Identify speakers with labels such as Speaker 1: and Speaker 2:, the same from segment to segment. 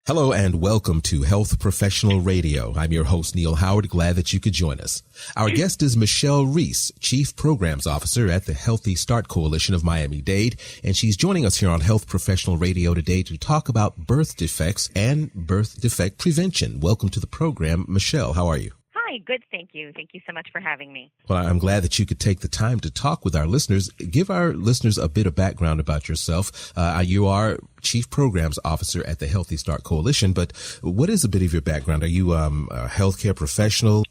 Speaker 1: Hello and welcome to Health Professional Radio. I'm your host, Neil Howard. Glad that you could join us. Our guest is Michelle Reese, Chief Programs Officer at the Healthy Start Coalition of Miami-Dade, and she's joining us here on Health Professional Radio today to talk about birth defects and birth defect prevention. Welcome to the program, Michelle. How are you?
Speaker 2: Hi, good, thank you. Thank you so much for having me.
Speaker 1: Well, I'm glad that you could take the time to talk with our listeners. Give our listeners a bit of background about yourself. You are Chief Programs Officer at the Healthy Start Coalition, but what is a bit of your background? Are you a healthcare professional?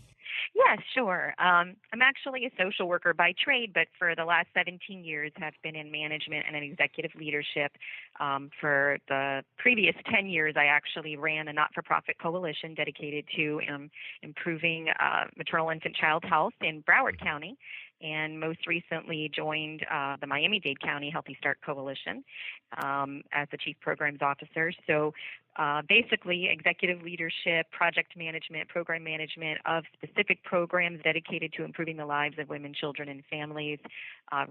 Speaker 2: Yeah, sure. I'm actually a social worker by trade, but for the last 17 years have been in management and in executive leadership. For the previous 10 years, I actually ran a not-for-profit coalition dedicated to improving maternal infant child health in Broward County, and most recently joined the Miami-Dade County Healthy Start Coalition as the Chief Programs Officer. So basically executive leadership, project management, program management of specific programs dedicated to improving the lives of women, children, and families,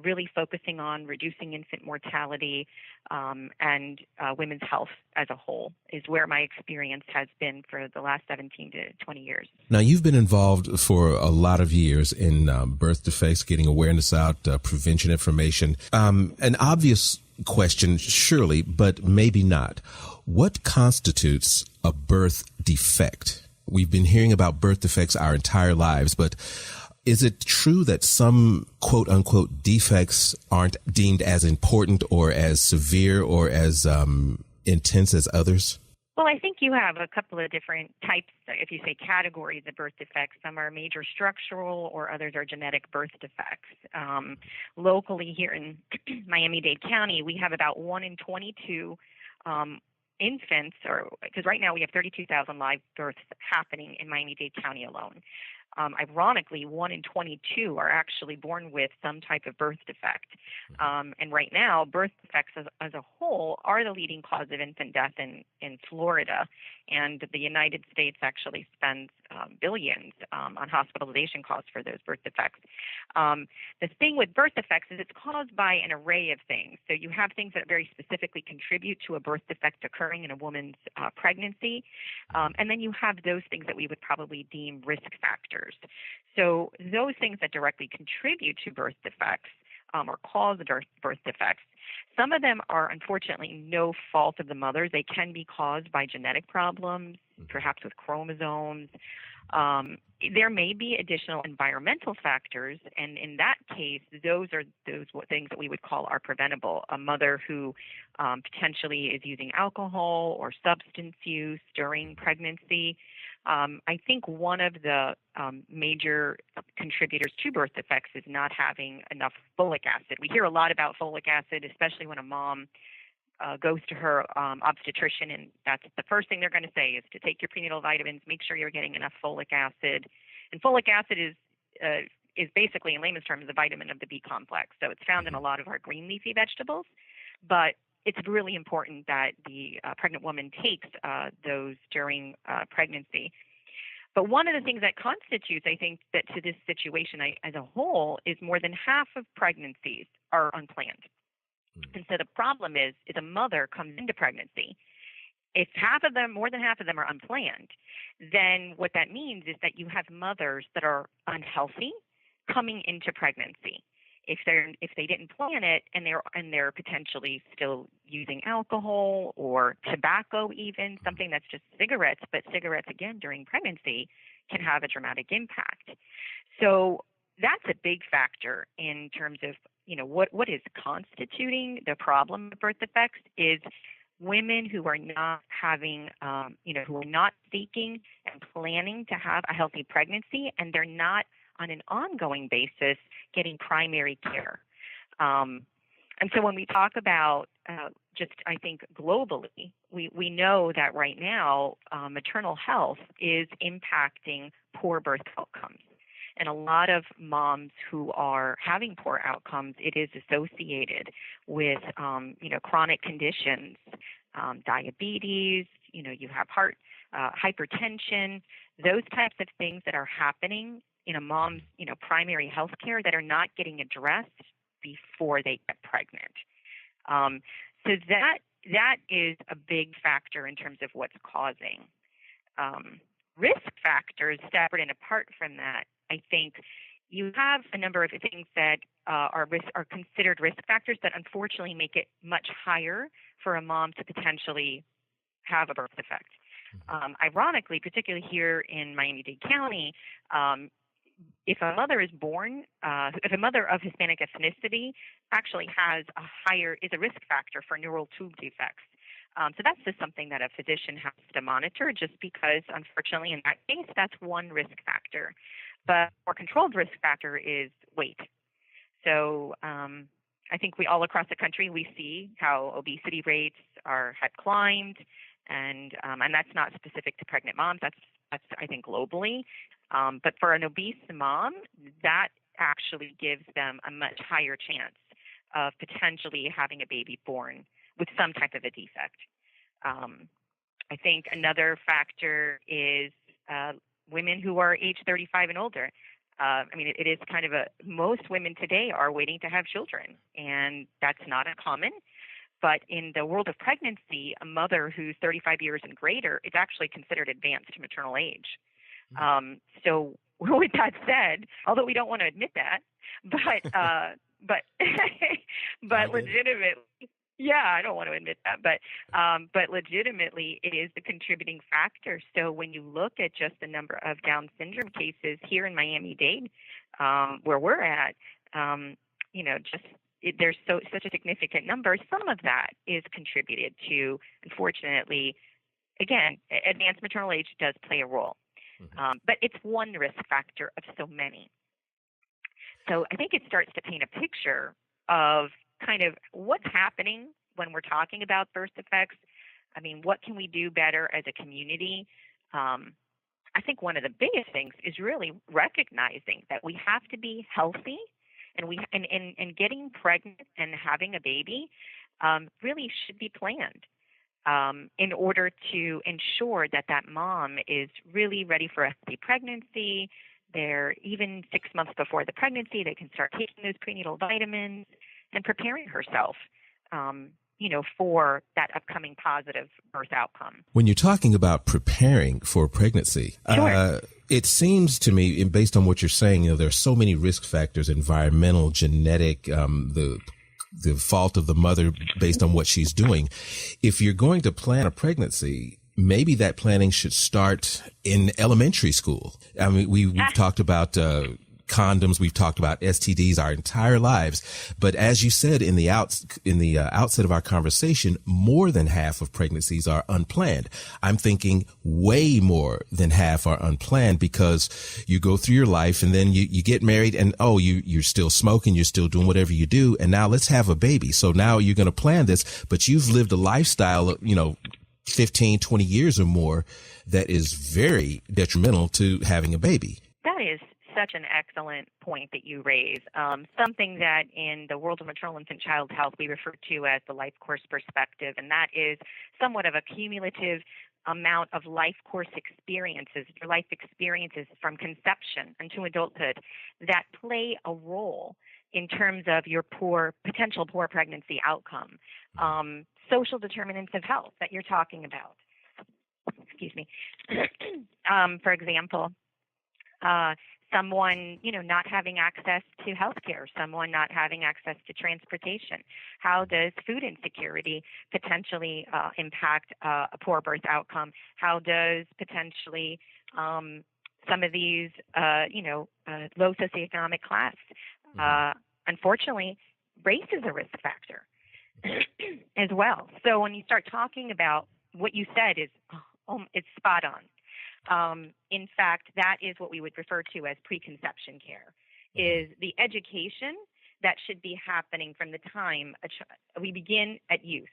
Speaker 2: really focusing on reducing infant mortality and women's health as a whole is where my experience has been for the last 17 to 20 years.
Speaker 1: Now, you've been involved for a lot of years in birth defects, getting awareness out, prevention information. An obvious question, surely, but maybe not. What constitutes a birth defect? We've been hearing about birth defects our entire lives, but is it true that some quote unquote defects aren't deemed as important or as severe or as intense as others?
Speaker 2: Well, I think you have a couple of different types, if you say categories of birth defects. Some are major structural or others are genetic birth defects. Locally here in Miami-Dade County, we have about 1 in 22 infants, because right now we have 32,000 live births happening in Miami-Dade County alone. Ironically, 1 in 22 are actually born with some type of birth defect. And right now, birth defects as a whole are the leading cause of infant death in Florida. And the United States actually spends billions on hospitalization costs for those birth defects. The thing with birth defects is it's caused by an array of things. So you have things that very specifically contribute to a birth defect occurring in a woman's pregnancy. And then you have those things that we would probably deem risk factors. So those things that directly contribute to birth defects or cause birth defects, some of them are unfortunately no fault of the mothers. They can be caused by genetic problems, perhaps with chromosomes. There may be additional environmental factors, and in that case, those things that we would call are preventable. A mother who potentially is using alcohol or substance use during pregnancy. I think one of the major contributors to birth defects is not having enough folic acid. We hear a lot about folic acid, especially when a mom goes to her obstetrician, and that's the first thing they're going to say is to take your prenatal vitamins, make sure you're getting enough folic acid. And folic acid is basically, in layman's terms, the vitamin of the B complex. So it's found in a lot of our green leafy vegetables, but it's really important that the pregnant woman takes those during pregnancy. But one of the things that constitutes, I think, that to this situation as a whole is more than half of pregnancies are unplanned. And so the problem is a mother comes into pregnancy. If more than half of them are unplanned, then what that means is that you have mothers that are unhealthy coming into pregnancy. If they didn't plan it and they're potentially still using alcohol or tobacco, even something that's just cigarettes, but cigarettes again during pregnancy can have a dramatic impact. So that's a big factor in terms of what is constituting the problem of birth defects is women who are not having who are not seeking and planning to have a healthy pregnancy, and they're not on an ongoing basis getting primary care. And so when we talk about I think globally, we know that right now maternal health is impacting poor birth outcomes. And a lot of moms who are having poor outcomes, it is associated with chronic conditions, diabetes, you have heart hypertension, those types of things that are happening in a mom's, primary health care that are not getting addressed before they get pregnant. So that that is a big factor in terms of what's causing. Risk factors, separate and apart from that, I think you have a number of things that are considered risk factors that unfortunately make it much higher for a mom to potentially have a birth defect. Ironically, particularly here in Miami-Dade County, if a mother is born, if a mother of Hispanic ethnicity actually is a risk factor for neural tube defects. So that's just something that a physician has to monitor, just because, unfortunately, in that case, that's one risk factor. But a more controlled risk factor is weight. So I think we all across the country, we see how obesity rates have climbed, and that's not specific to pregnant moms. That's I think globally. But for an obese mom, that actually gives them a much higher chance of potentially having a baby born with some type of a defect. I think another factor is women who are age 35 and older. It is kind of most women today are waiting to have children, and that's not uncommon. But in the world of pregnancy, a mother who's 35 years and greater is actually considered advanced maternal age. So with that said, although we don't want to admit that, but legitimately, yeah, I don't want to admit that, but legitimately it is the contributing factor. So when you look at just the number of Down syndrome cases here in Miami-Dade, where we're at, there's such a significant number. Some of that is contributed to, unfortunately, again, advanced maternal age does play a role. But it's one risk factor of so many. So I think it starts to paint a picture of kind of what's happening when we're talking about birth defects. What can we do better as a community? I think one of the biggest things is really recognizing that we have to be healthy, and getting pregnant and having a baby really should be planned. In order to ensure that mom is really ready for a healthy pregnancy. They're even 6 months before the pregnancy, they can start taking those prenatal vitamins and preparing herself, for that upcoming positive birth outcome.
Speaker 1: When you're talking about preparing for pregnancy,
Speaker 2: sure.
Speaker 1: It seems to me, based on what you're saying, there are so many risk factors: environmental, genetic, the fault of the mother based on what she's doing. If you're going to plan a pregnancy, maybe that planning should start in elementary school. We've talked about condoms, we've talked about STDs our entire lives, but as you said in the outset of our conversation, more than half of pregnancies are unplanned. I'm thinking way more than half are unplanned, because you go through your life and then you get married and you're still smoking, you're still doing whatever you do, and now let's have a baby. So now you're going to plan this, but you've lived a lifestyle, 15, 20 years or more that is very detrimental to having a baby.
Speaker 2: That is such an excellent point that you raise. Something that in the world of maternal infant child health we refer to as the life course perspective, and that is somewhat of a cumulative amount of life course experiences, your life experiences from conception into adulthood that play a role in terms of your potential poor pregnancy outcome. Social determinants of health that you're talking about. Excuse me. For example, someone, not having access to healthcare, someone not having access to transportation. How does food insecurity potentially impact a poor birth outcome? How does potentially some of these, low socioeconomic class? Unfortunately, race is a risk factor as well. So when you start talking about what you said it's spot on. In fact, that is what we would refer to as preconception care, is the education that should be happening from the time we begin at youth.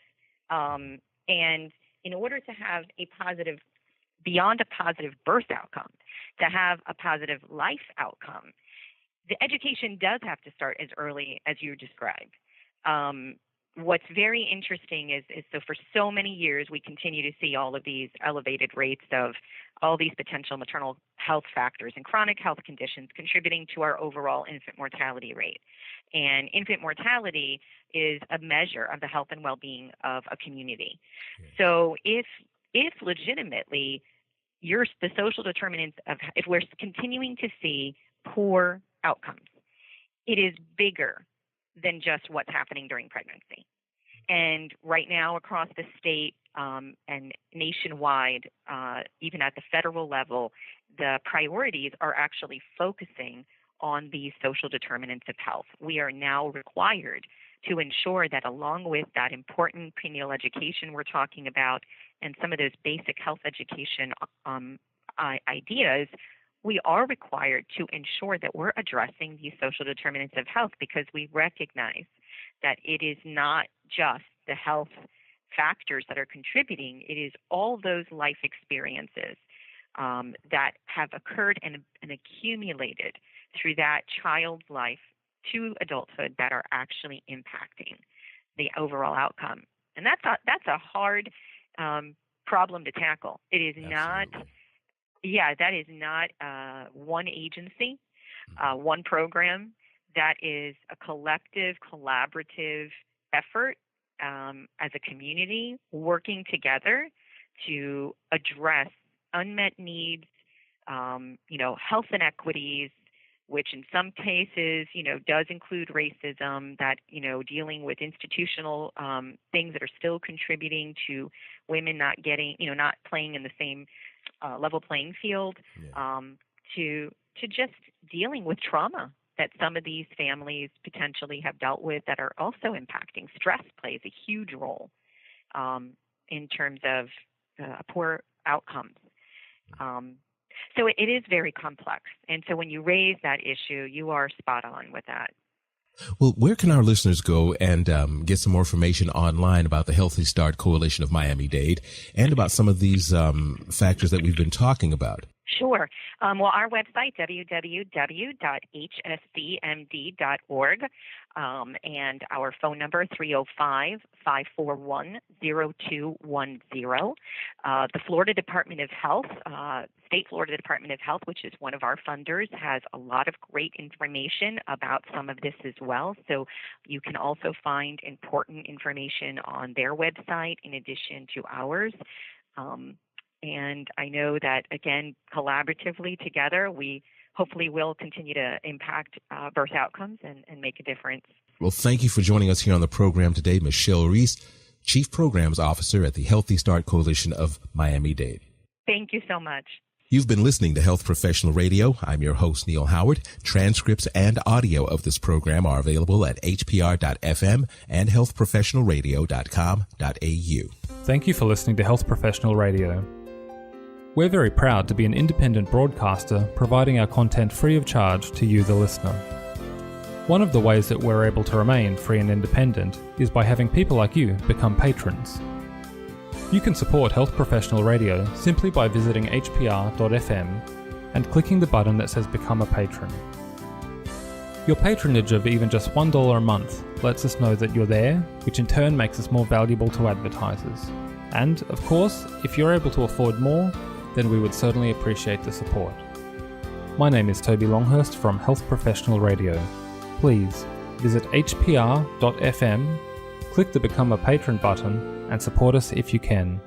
Speaker 2: And in order to have beyond a positive birth outcome, to have a positive life outcome, the education does have to start as early as you described. What's very interesting is so for so many years, we continue to see all of these elevated rates of all these potential maternal health factors and chronic health conditions contributing to our overall infant mortality rate. And infant mortality is a measure of the health and well-being of a community. So if legitimately the social determinants of, if we're continuing to see poor outcomes, it is bigger than just what's happening during pregnancy. And right now across the state and nationwide, even at the federal level, the priorities are actually focusing on these social determinants of health. We are now required to ensure that along with that important prenatal education we're talking about and some of those basic health education ideas, we are required to ensure that we're addressing these social determinants of health, because we recognize that it is not just the health factors that are contributing, it is all those life experiences that have occurred and accumulated through that child's life to adulthood that are actually impacting the overall outcome. And that's a hard problem to tackle. It is not, that is not one agency, one program. That is a collective, collaborative effort as a community working together to address unmet needs, health inequities, which in some cases, does include racism, that, dealing with institutional things that are still contributing to women not getting, not playing in the same level playing field, to just dealing with trauma that some of these families potentially have dealt with that are also impacting. Stress plays a huge role in terms of poor outcomes. So it is very complex. And so when you raise that issue, you are spot on with that.
Speaker 1: Well, where can our listeners go and get some more information online about the Healthy Start Coalition of Miami-Dade and about some of these factors that we've been talking about?
Speaker 2: Sure. Well, our website, www.hscmd.org, and our phone number, 305-541-0210. The Florida Department of Health, State Florida Department of Health, which is one of our funders, has a lot of great information about some of this as well. So you can also find important information on their website in addition to ours. And I know that, again, collaboratively together, we hopefully will continue to impact birth outcomes and make a difference.
Speaker 1: Well, thank you for joining us here on the program today, Michelle Reese, Chief Programs Officer at the Healthy Start Coalition of Miami-Dade.
Speaker 2: Thank you so much.
Speaker 1: You've been listening to Health Professional Radio. I'm your host, Neil Howard. Transcripts and audio of this program are available at hpr.fm and healthprofessionalradio.com.au.
Speaker 3: Thank you for listening to Health Professional Radio. We're very proud to be an independent broadcaster providing our content free of charge to you, the listener. One of the ways that we're able to remain free and independent is by having people like you become patrons. You can support Health Professional Radio simply by visiting hpr.fm and clicking the button that says Become a Patron. Your patronage of even just $1 a month lets us know that you're there, which in turn makes us more valuable to advertisers. And, of course, if you're able to afford more, then we would certainly appreciate the support. My name is Toby Longhurst from Health Professional Radio. Please visit hpr.fm, click the Become a Patron button, and support us if you can.